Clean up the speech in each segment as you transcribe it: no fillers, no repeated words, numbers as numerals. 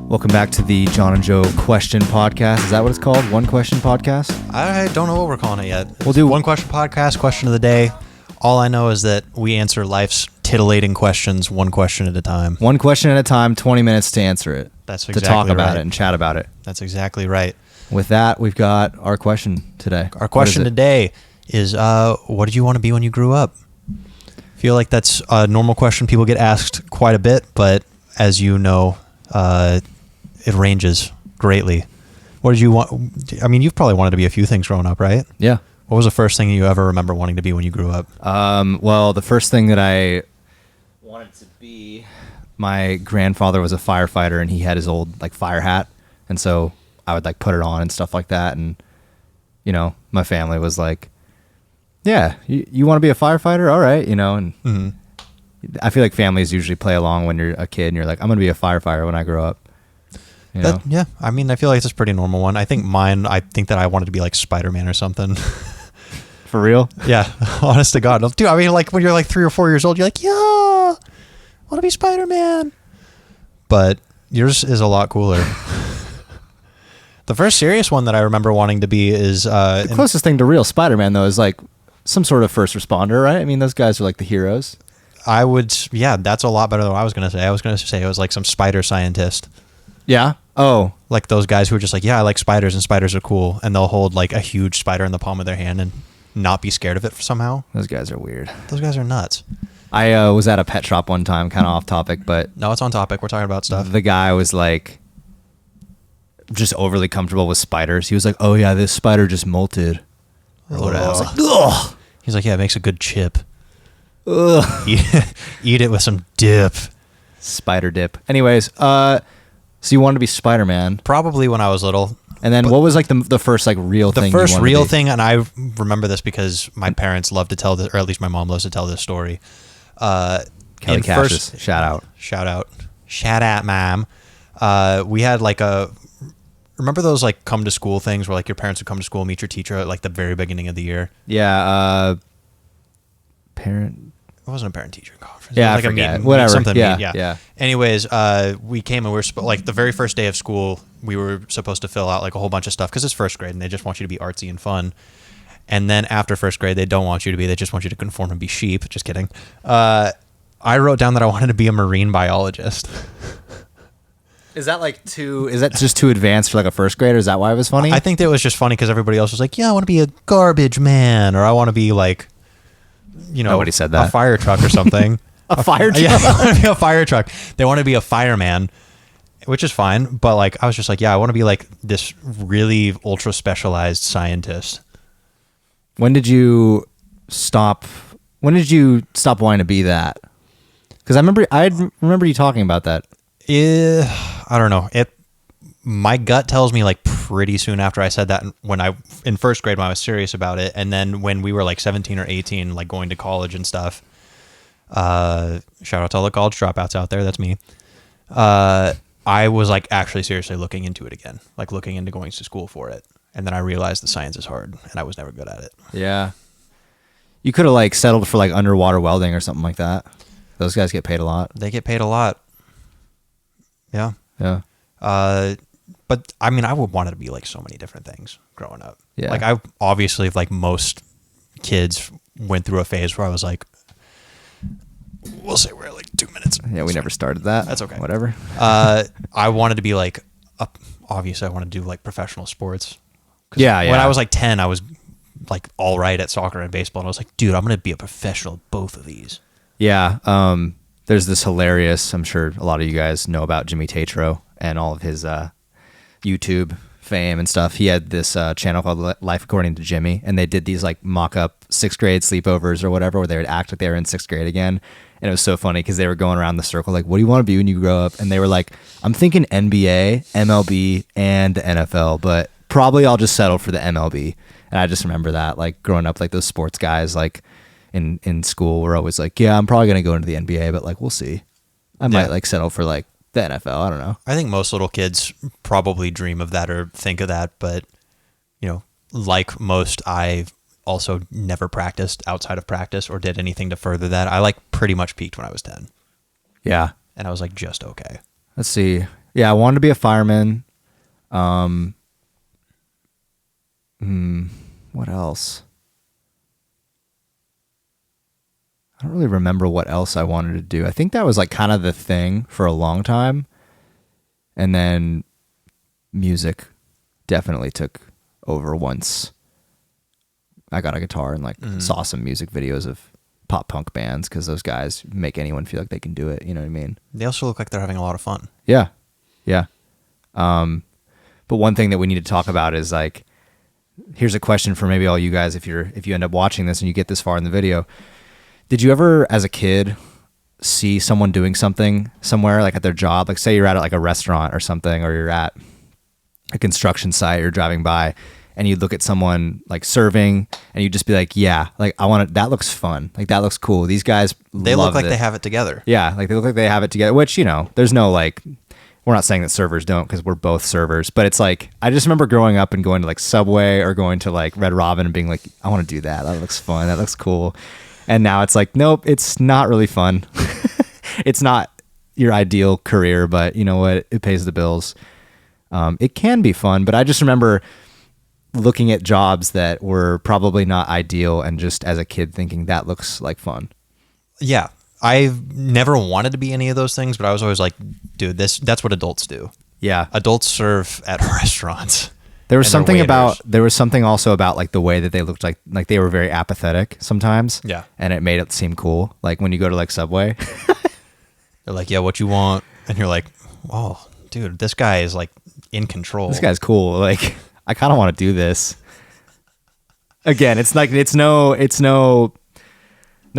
Welcome back to the John and Joe Question Podcast. Is that what it's called? One Question Podcast? I don't know what we're calling it yet. We'll do One Question Podcast, question of the day. All I know is that we answer life's titillating questions one question at a time. One question at a time, 20 minutes to answer it. That's exactly to talk about right. it and chat about it. That's exactly right. With that, we've got our question today. Our question today is, what did you want to be when you grew up? I feel like that's a normal question people get asked quite a bit, but as you know, it ranges greatly. What did you want? I mean, you've probably wanted to be a few things growing up, right? Yeah. What was the first thing you ever remember wanting to be when you grew up? Well, the first thing that I wanted to be, my grandfather was a firefighter and he had his old like fire hat. And so I would like put it on and stuff like that. And, you know, my family was like, yeah, you want to be a firefighter? All right. You know, and I feel like families usually play along when you're a kid and you're like, I'm going to be a firefighter when I grow up. You know? Yeah, I mean, I feel like it's a pretty normal one. I think that I wanted to be like SpiderMan or something. For real? Yeah, honest to God. Dude, I mean, like when you're like 3 or 4 years old, you're like, yeah, I want to be Spider-Man. But yours is a lot cooler. The first serious one that I remember wanting to be is... the closest thing to real Spider-Man, though, is like some sort of first responder, right? I mean, those guys are like the heroes. That's a lot better than what I was going to say. I was going to say it was like some spider scientist. Yeah? Oh. Like those guys who are just like, yeah, I like spiders and spiders are cool. And they'll hold like a huge spider in the palm of their hand and not be scared of it somehow. Those guys are weird. Those guys are nuts. I was at a pet shop one time, kind of off topic, but... No, it's on topic. We're talking about stuff. The guy was like just overly comfortable with spiders. He was like, oh yeah, this spider just molted. Or whatever. I was like, ugh! He's like, yeah, it makes a good chip. Ugh. Eat it with some dip. Spider dip. Anyways, so you wanted to be Spider-Man. Probably when I was little. And then what was like the first like real thing? The first real thing, and I remember this because my parents love to tell this, or at least my mom loves to tell this story. Kelly Cassius, shout out, mom. We had like remember those like come to school things where like your parents would come to school, meet your teacher at like the very beginning of the year? Yeah, parent. It wasn't a parent-teacher conference. Yeah, it was I like forget. a meeting, Whatever. something. Yeah. Anyways, we came and we were like the very first day of school, we were supposed to fill out like a whole bunch of stuff because it's first grade and they just want you to be artsy and fun. And then after first grade, they don't want you to be. They just want you to conform and be sheep. Just kidding. I wrote down that I wanted to be a marine biologist. Is that just too advanced for like a first grader? Is that why it was funny? I think that was just funny because everybody else was like, yeah, I want to be a garbage man, or I want to be like, you know, nobody said that. A fire truck or something. A fire truck? Yeah, I want to be a fire truck. They want to be a fireman, which is fine. But like, I was just like, yeah, I want to be like this really ultra specialized scientist. When did you stop wanting to be that? Because I remember you talking about that. I don't know. My gut tells me like pretty soon after I said that in first grade when I was serious about it, and then when we were like 17 or 18, like going to college and stuff. Shout out to all the college dropouts out there. That's me. I was like actually seriously looking into it again, like looking into going to school for it, and then I realized the science is hard, and I was never good at it. Yeah, you could have like settled for like underwater welding or something like that. Those guys get paid a lot. They get paid a lot. Yeah. Yeah. But I mean, I would want it to be like so many different things growing up. Yeah. Like I obviously, like most kids, went through a phase where I was like, we'll say we're at like 2 minutes. Yeah, we never started that. That's okay. Whatever. I wanted to be like, obviously I wanted to do like professional sports. Yeah. When I was like 10, I was like all right at soccer and baseball. And I was like, dude, I'm going to be a professional at both of these. Yeah. There's this hilarious, I'm sure a lot of you guys know about Jimmy Tatro and all of his YouTube fame and stuff. He had this channel called Life According to Jimmy, and they did these like mock-up 6th grade sleepovers or whatever, where they would act like they were in 6th grade again. And it was so funny because they were going around the circle like, what do you want to be when you grow up? And they were like, I'm thinking NBA, MLB, and the NFL, but probably I'll just settle for the MLB. And I just remember that, like growing up, like those sports guys, like in school were always like, yeah, I'm probably going to go into the NBA, but like, we'll see. I might like settle for like the NFL. I don't know. I think most little kids probably dream of that or think of that, but you know, like most, I also never practiced outside of practice or did anything to further that. I like pretty much peaked when I was 10. Yeah. And I was like just okay. Let's see. Yeah, I wanted to be a fireman. What else? I don't really remember what else I wanted to do. I think that was like kind of the thing for a long time. And then music definitely took over once I got a guitar and like saw some music videos of pop punk bands, because those guys make anyone feel like they can do it. You know what I mean? They also look like they're having a lot of fun. Yeah. Yeah. But one thing that we need to talk about is like, here's a question for maybe all you guys, if you end up watching this and you get this far in the video. Did you ever, as a kid, see someone doing something somewhere, like at their job? Like say you're at like a restaurant or something, or you're at a construction site, you're driving by, and you look at someone like serving, and you just be like, yeah, like I want to, that looks fun. Like that looks cool. These guys, they look like they have it together. Yeah. Like they look like they have it together, which, you know, there's no like, we're not saying that servers don't, because we're both servers, but it's like, I just remember growing up and going to like Subway or going to like Red Robin and being like, I want to do that. That looks fun. That looks cool. And now it's like, nope, it's not really fun. It's not your ideal career, but you know what? It pays the bills. It can be fun, but I just remember looking at jobs that were probably not ideal and just as a kid thinking that looks like fun. Yeah. I've never wanted to be any of those things, but I was always like, dude, that's what adults do. Yeah. Adults serve at restaurants. There was something also about like the way that they looked like they were very apathetic sometimes. Yeah. And it made it seem cool. Like when you go to like Subway. They're like, yeah, what you want? And you're like, oh, dude, this guy is like in control. This guy's cool. Like, I kind of want to do this. Again, it's like, it's no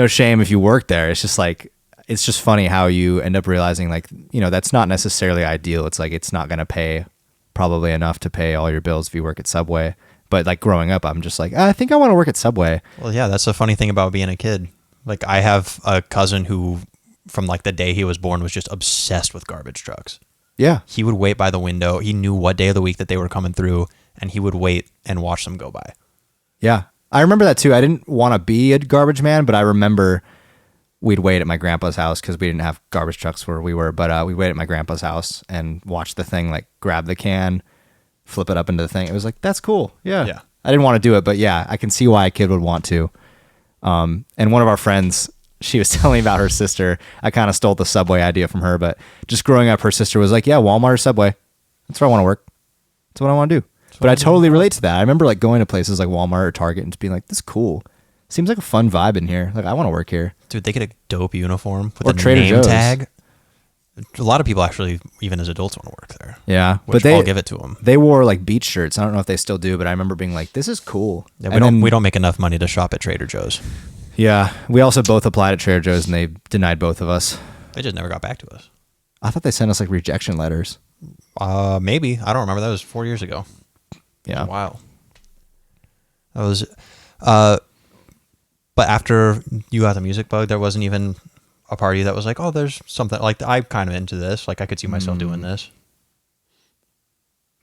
shame if you work there. It's just like, it's just funny how you end up realizing like, you know, that's not necessarily ideal. It's like, it's not going to pay probably enough to pay all your bills if you work at Subway. But like growing up, I'm just like, I think I want to work at Subway. Well, yeah, that's the funny thing about being a kid. Like I have a cousin who from like the day he was born was just obsessed with garbage trucks. Yeah. He would wait by the window. He knew what day of the week that they were coming through, and he would wait and watch them go by. Yeah. I remember that too. I didn't want to be a garbage man, but I remember we'd wait at my grandpa's house because we didn't have garbage trucks where we were, but we'd wait at my grandpa's house and watch the thing, like grab the can, flip it up into the thing. It was like, that's cool. Yeah. Yeah. I didn't want to do it, but yeah, I can see why a kid would want to. And one of our friends, she was telling me about her sister. I kind of stole the Subway idea from her, but just growing up, her sister was like, yeah, Walmart or Subway. That's where I want to work. That's what I want to do. But I totally relate to that. I remember like going to places like Walmart or Target and just being like, this is cool. Seems like a fun vibe in here. Like I want to work here. Dude, they get a dope uniform with or a Trader name Joe's tag. A lot of people actually, even as adults, want to work there. Yeah, but I'll give it to them. They wore like beach shirts. I don't know if they still do, but I remember being like, this is cool. Yeah, we don't make enough money to shop at Trader Joe's. Yeah, we also both applied at Trader Joe's and they denied both of us. They just never got back to us. I thought they sent us like rejection letters. Maybe. I don't remember. That was 4 years ago. Yeah. Wow. That was, but after you got the music bug, there wasn't even a party that was like, oh, there's something like I'm kind of into this. Like I could see myself doing this.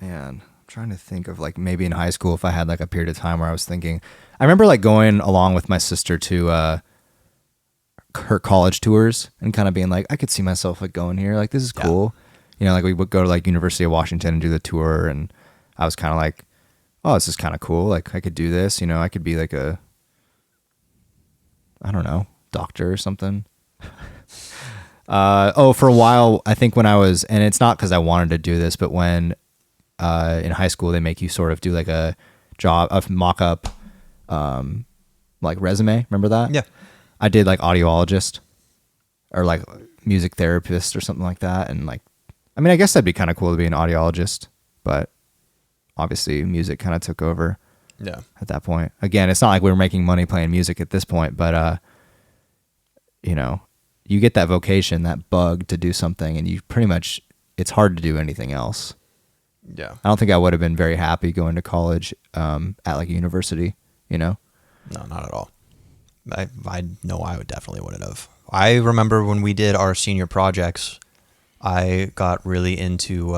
Man, I'm trying to think of like maybe in high school if I had like a period of time where I was thinking. I remember like going along with my sister to her college tours and kind of being like, I could see myself like going here. Like this is cool. Yeah. You know, like we would go to like University of Washington and do the tour, and I was kind of like, oh, this is kind of cool. Like I could do this. You know, I could be like a, I don't know, doctor or something. For a while, I think when I was, and it's not because I wanted to do this, but when in high school they make you sort of do like a job of mock-up like resume. Remember that? Yeah. I did like audiologist or like music therapist or something like that. And like, I mean, I guess that'd be kind of cool to be an audiologist, but obviously music kind of took over at that point. Again, it's not like we were making money playing music at this point, but you know, you get that vocation, that bug to do something, and you pretty much, it's hard to do anything else. Yeah. I don't think I would have been very happy going to college at like a university, you know? No, not at all. I know I would definitely wouldn't have. I remember when we did our senior projects, I got really into,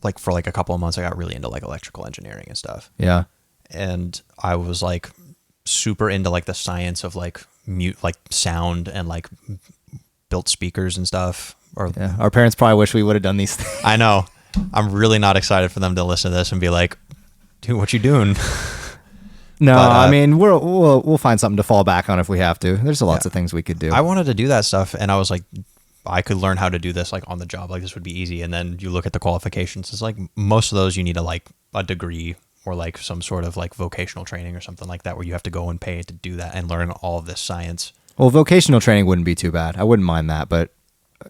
like for like a couple of months, I got really into like electrical engineering and stuff. Yeah. And I was like super into like the science of like mute, like sound and like built speakers and stuff. Or Yeah, our parents probably wish we would have done these things. I know. I'm really not excited for them to listen to this and be like, dude, what you doing? No, But, I mean we'll find something to fall back on if we have to. There's lots of things we could do. I wanted to do that stuff, and I was like, I could learn how to do this like on the job. Like this would be easy. And then you look at the qualifications. It's like most of those you need a degree or like some sort of like vocational training or something like that, where you have to go and pay to do that and learn all of this science. Well, vocational training wouldn't be too bad. I wouldn't mind that, but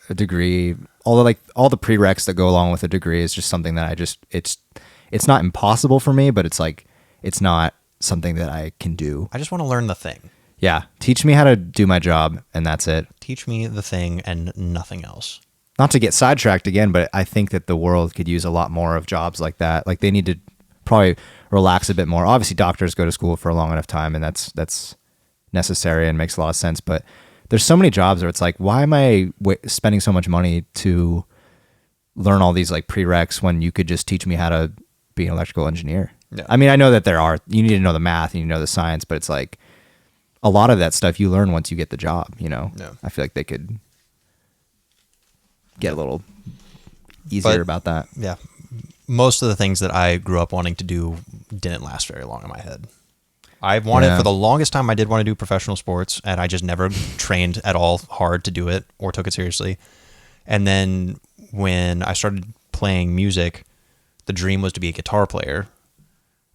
a degree, all the prereqs that go along with a degree is just something that it's not impossible for me, but it's like it's not something that I can do. I just want to learn the thing. Yeah, teach me how to do my job, and that's it. Teach me the thing and nothing else. Not to get sidetracked again, but I think that the world could use a lot more of jobs like that. Like they need to probably relax a bit more. Obviously, doctors go to school for a long enough time, and that's necessary and makes a lot of sense. But there's so many jobs where it's like, why am I spending so much money to learn all these like prereqs when you could just teach me how to be an electrical engineer? Yeah. I mean, I know that you need to know the math, and you know the science, but it's like a lot of that stuff you learn once you get the job, you know? Yeah. I feel like they could get a little easier about that. Yeah. Most of the things that I grew up wanting to do didn't last very long in my head. I wanted, for the longest time, I did want to do professional sports, and I just never trained at all hard to do it or took it seriously. And then when I started playing music, the dream was to be a guitar player.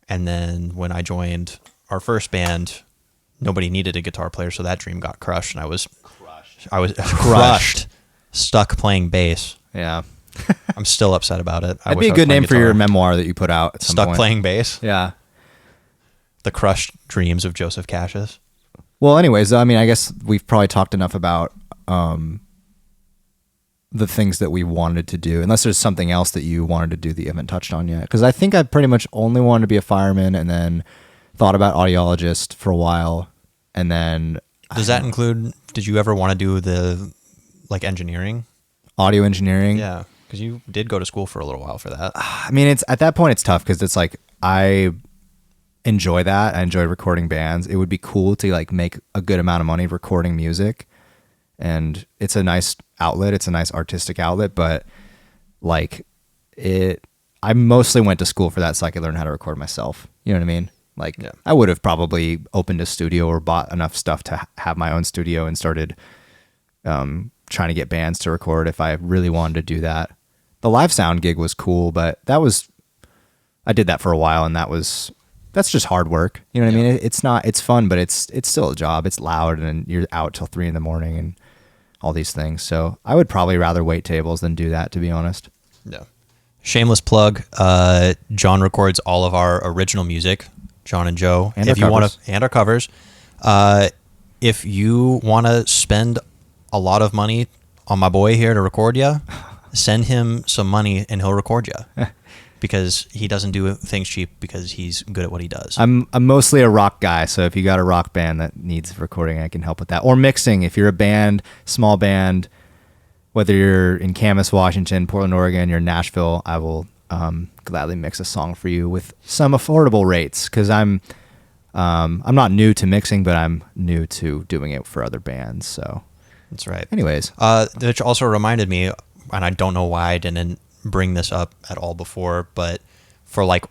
And then when I joined our first band, nobody needed a guitar player, so that dream got crushed, and I was crushed, stuck playing bass. Yeah. I'm still upset about it. That'd be a good name for your memoir that you put out at some Stuck point. playing bass. Yeah. The crushed dreams of Joseph Cassius. Well, anyways, I mean, I guess we've probably talked enough about the things that we wanted to do, unless there's something else that you wanted to do that you haven't touched on yet. Because I think I pretty much only wanted to be a fireman, and then thought about audiologist for a while, and then... Does that include, did you ever want to do the, like, engineering? Audio engineering? Yeah, because you did go to school for a little while for that. I mean, it's at that point, it's tough, because it's like, I enjoy that. I enjoy recording bands. It would be cool to, like, make a good amount of money recording music, and it's a nice outlet. It's a nice artistic outlet, but, like, I mostly went to school for that so I could learn how to record myself. You know what I mean? Like, yeah. I would have probably opened a studio or bought enough stuff to have my own studio and started trying to get bands to record if I really wanted to do that. The live sound gig was cool, but I did that for a while, and that's just hard work. You know what I mean? It's fun, but it's still a job. It's loud, and you're out till 3 a.m. and all these things. So I would probably rather wait tables than do that, to be honest. Yeah. Shameless plug. John records all of our original music. John and Joe, and if you want to, and our covers. If you want to spend a lot of money on my boy here to record you, send him some money and he'll record you. Because he doesn't do things cheap, because he's good at what he does. I'm mostly a rock guy, so if you got a rock band that needs recording, I can help with that. Or mixing. If you're a band, small band, whether you're in Camas, Washington, Portland, Oregon, you're in Nashville, I will gladly mix a song for you with some affordable rates, because I'm not new to mixing, but I'm new to doing it for other bands. So that's right. Anyways, which also reminded me, and I don't know why I didn't bring this up at all before, but for like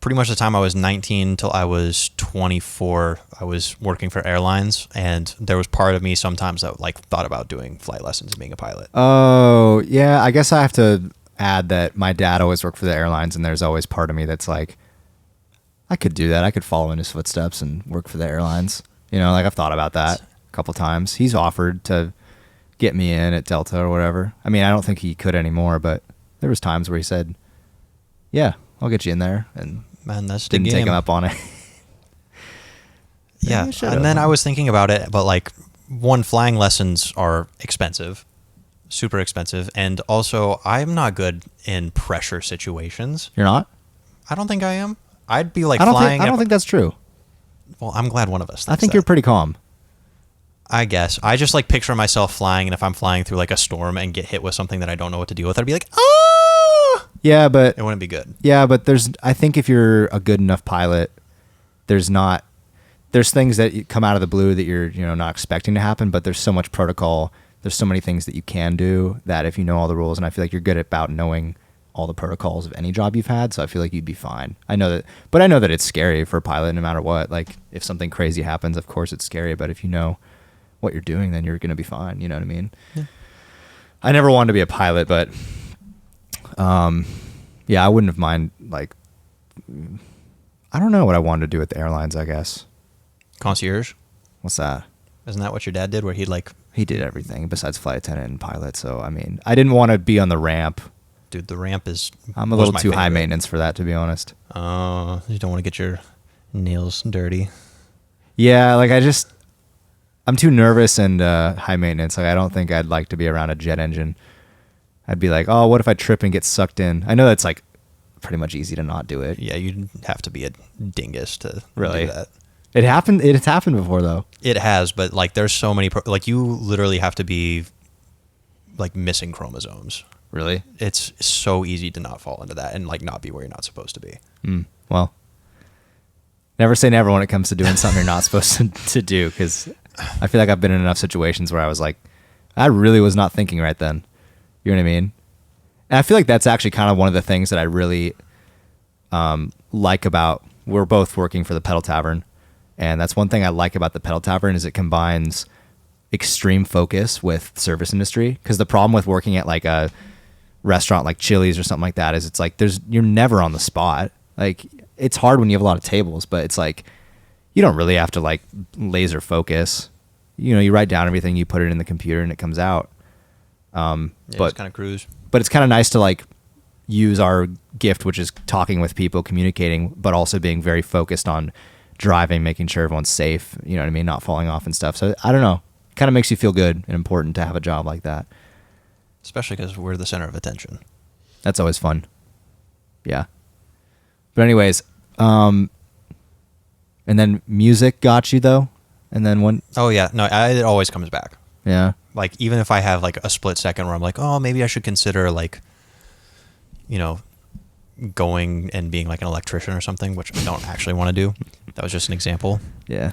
pretty much the time I was 19 till I was 24, I was working for airlines, and there was part of me sometimes that like thought about doing flight lessons and being a pilot. Oh yeah, I guess I have to add that my dad always worked for the airlines, and there's always part of me that's like, I could do that. I could follow in his footsteps and work for the airlines. You know, like I've thought about that a couple times. He's offered to get me in at Delta or whatever. I mean, I don't think he could anymore, but there was times where he said, yeah, I'll get you in there, and man, that's didn't take him up on it. Yeah. And then I was thinking about it, but like, one, flying lessons are expensive. Super expensive, and also I'm not good in pressure situations. You're not? I don't think I am. I'd be like flying. I don't think that's true. Well, I'm glad one of us thinks I think you're pretty calm. I guess. I just like picture myself flying, and if I'm flying through like a storm and get hit with something that I don't know what to deal with, I'd be like, oh! Yeah, but... It wouldn't be good. Yeah, but I think if you're a good enough pilot, there's things that come out of the blue that you're not expecting to happen, but there's so much protocol there's so many things that you can do that if you know all the rules, and I feel like you're good about knowing all the protocols of any job you've had, so I feel like you'd be fine. I know that it's scary for a pilot no matter what. Like if something crazy happens, of course it's scary, but if you know what you're doing, then you're going to be fine. You know what I mean? Yeah. I never wanted to be a pilot, but yeah, I wouldn't have mind. Like, I don't know what I wanted to do with the airlines, I guess. Concierge? What's that? Isn't that what your dad did, where he did everything besides flight attendant and pilot. So, I mean, I didn't want to be on the ramp. Dude, the ramp I'm a little too high maintenance for that, to be honest. Oh, you don't want to get your nails dirty. Yeah, like I'm too nervous and high maintenance. Like I don't think I'd like to be around a jet engine. I'd be like, oh, what if I trip and get sucked in? I know that's like pretty much easy to not do it. Yeah, you'd have to be a dingus to really do that. It happened. It's happened before though. It has, but like there's so many. Like you literally have to be like missing chromosomes. Really? It's so easy to not fall into that and like not be where you're not supposed to be. Well, never say never when it comes to doing something you're not supposed to do, because I feel like I've been in enough situations where I was like, I really was not thinking right then. You know what I mean? And I feel like that's actually kind of one of the things that I really like about, we're both working for the Pedal Tavern, and that's one thing I like about the Pedal Tavern is it combines extreme focus with service industry. Because the problem with working at like a restaurant like Chili's or something like that is it's like you're never on the spot. Like it's hard when you have a lot of tables, but it's like you don't really have to like laser focus. You know, you write down everything, you put it in the computer, and it comes out. Yeah, but it's kind of cruise. But it's kind of nice to like use our gift, which is talking with people, communicating, but also being very focused on driving, making sure everyone's safe. You know what I mean? Not falling off and stuff. So I don't know. It kind of makes you feel good and important to have a job like that. Especially because we're the center of attention. That's always fun. Yeah. But anyways, and then music got you though, and then when? Oh yeah, no, it always comes back. Yeah. Like even if I have like a split second where I'm like, oh, maybe I should consider like, you know, going and being like an electrician or something, which I don't actually want to do. That was just an example. Yeah.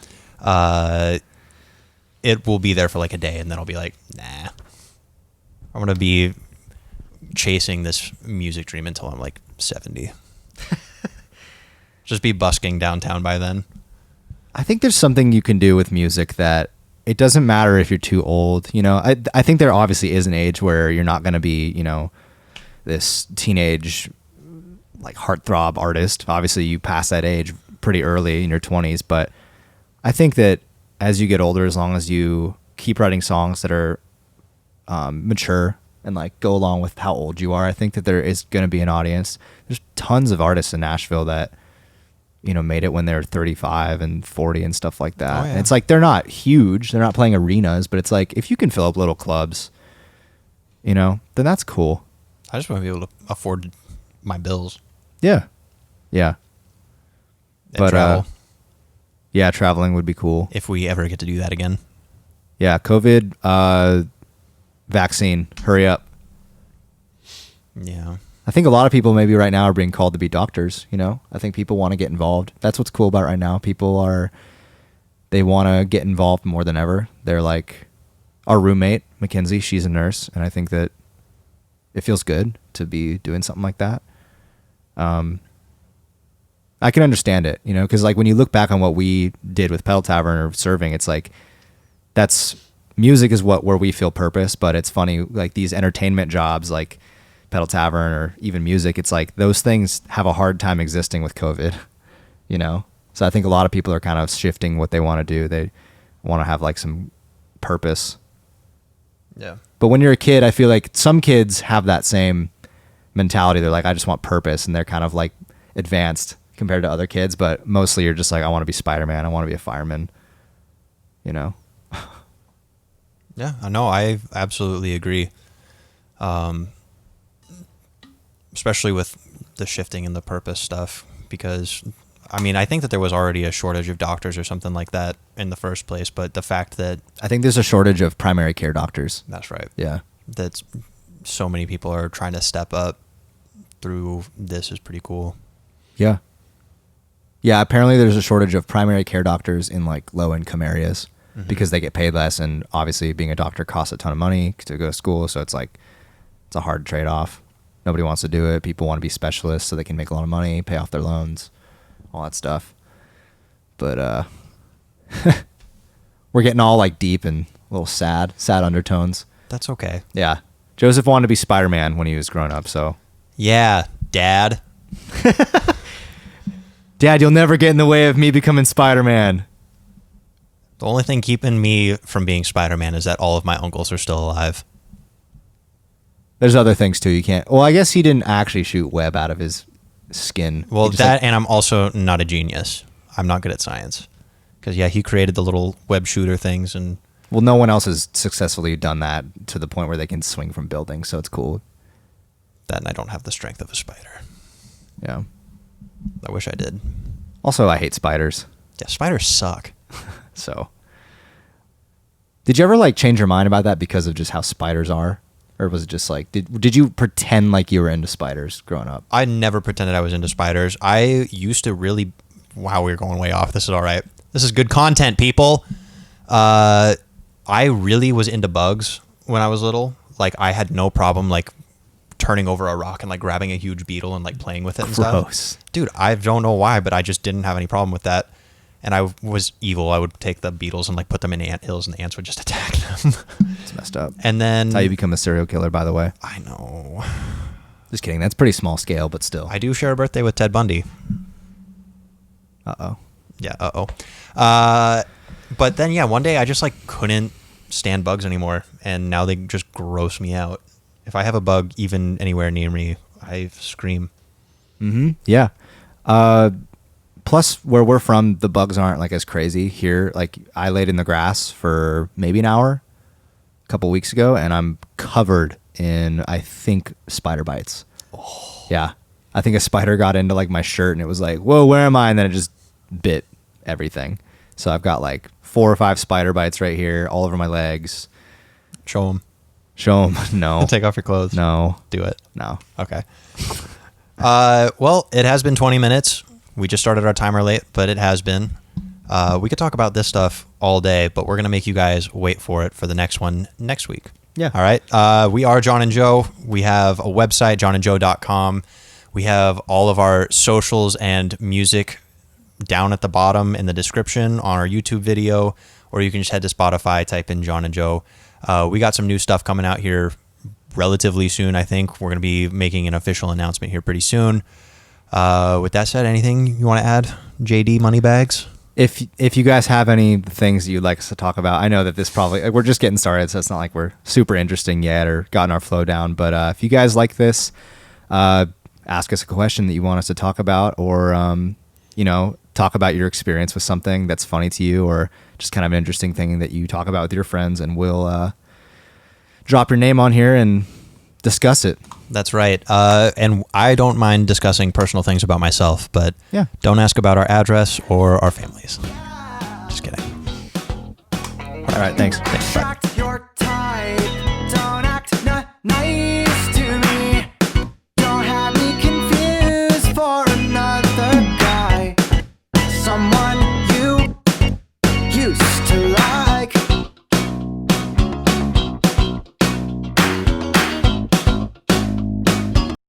It will be there for like a day, and then I'll be like, nah. I'm gonna be chasing this music dream until I'm like 70. Just be busking downtown by then. I think there's something you can do with music that it doesn't matter if you're too old. You know, I think there obviously is an age where you're not going to be, you know, this teenage like heartthrob artist. Obviously you pass that age pretty early in your 20s, but I think that as you get older, as long as you keep writing songs that are mature and like go along with how old you are, I think that there is going to be an audience. There's tons of artists in Nashville that, you know, made it when they're 35 and 40 and stuff like that. Oh, yeah. And it's like, they're not huge. They're not playing arenas, but it's like, if you can fill up little clubs, you know, then that's cool. I just want to be able to afford my bills. Yeah. Yeah. And but, travel. Yeah, traveling would be cool. If we ever get to do that again. Yeah. COVID, vaccine, hurry up. Yeah. I think a lot of people maybe right now are being called to be doctors, you know? I think people want to get involved. That's what's cool about right now. They want to get involved more than ever. They're like, our roommate, Mackenzie, she's a nurse, and I think that it feels good to be doing something like that. I can understand it, you know, because like when you look back on what we did with Pedal Tavern or serving, it's like, music is where we feel purpose, but it's funny, like these entertainment jobs like Pedal Tavern or even music, it's like those things have a hard time existing with COVID, you know? So I think a lot of people are kind of shifting what they want to do. They want to have like some purpose. Yeah. But when you're a kid, I feel like some kids have that same mentality. They're like, I just want purpose, and they're kind of like advanced compared to other kids, but mostly you're just like, I want to be SpiderMan. I want to be a fireman, you know? Yeah, I know. I absolutely agree. Especially with the shifting and the purpose stuff, because I mean, I think that there was already a shortage of doctors or something like that in the first place, but the fact that I think there's a shortage of primary care doctors. That's right. Yeah. That's so many people are trying to step up through this is pretty cool. Yeah. Yeah, apparently there's a shortage of primary care doctors in like low income areas. because they get paid less, and obviously being a doctor costs a ton of money to go to school, so it's like it's a hard trade-off. Nobody wants to do it. People want to be specialists so they can make a lot of money, pay off their loans, all that stuff. But we're getting all like deep and a little sad undertones. That's okay. Yeah. Joseph wanted to be Spider-Man when he was growing up, so. Yeah, Dad. Dad, you'll never get in the way of me becoming Spider-Man. The only thing keeping me from being Spider-Man is that all of my uncles are still alive. There's other things too. You can't. Well, I guess he didn't actually shoot web out of his skin. Well, that, and I'm also not a genius. I'm not good at science. Because, yeah, he created the little web shooter things. And well, no one else has successfully done that to the point where they can swing from buildings, so it's cool. Then I don't have the strength of a spider. Yeah. I wish I did. Also, I hate spiders. Yeah, spiders suck. So, did you ever like change your mind about that because of just how spiders are? Or was it just like, did you pretend like you were into spiders growing up? I never pretended I was into spiders. I used to really... Wow, we're going way off. This is all right. This is good content, people. I really was into bugs when I was little. Like, I had no problem, like, turning over a rock and, like, grabbing a huge beetle and, like, playing with it and Gross. stuff. Dude, I don't know why, but I just didn't have any problem with that. And I was evil. I would take the beetles and, like, put them in anthills, and the ants would just attack them. It's messed up. And then... That's how you become a serial killer, by the way. I know. Just kidding. That's pretty small scale, but still. I do share a birthday with Ted Bundy. Uh-oh. Yeah, but then, yeah, one day I just, like, couldn't stand bugs anymore, and now they just gross me out. If I have a bug even anywhere near me, I scream. Mm-hmm. Yeah. Plus, where we're from, the bugs aren't, like, as crazy. Here, like, I laid in the grass for maybe an hour a couple weeks ago, and I'm covered in, I think, spider bites. Oh. Yeah. I think a spider got into, like, my shirt, and it was like, whoa, where am I? And then it just bit everything. So I've got, like, 4 or 5 spider bites right here, all over my legs. Show them. Show them. No. Take off your clothes. No. Do it. No. Okay. Well, it has been 20 minutes. We just started our timer late, but it has been. We could talk about this stuff all day, but we're going to make you guys wait for it for the next one next week. Yeah. All right. We are John and Joe. We have a website, johnandjoe.com. We have all of our socials and music down at the bottom in the description on our YouTube video, or you can just head to Spotify, type in John and Joe. We got some new stuff coming out here relatively soon, I think. We're going to be making an official announcement here pretty soon. With that said, anything you want to add, JD Moneybags? If you guys have any things that you'd like us to talk about, I know that this probably, we're just getting started, so it's not like we're super interesting yet or gotten our flow down. But if you guys like this, ask us a question that you want us to talk about, or talk about your experience with something that's funny to you, or just kind of an interesting thing that you talk about with your friends, and we'll drop your name on here and discuss it. That's right. And I don't mind discussing personal things about myself, but yeah, don't ask about our address or our families. Just kidding. All right, thanks. Bye. Your type. Don't act nice to me. Don't have me confused for another guy. Someone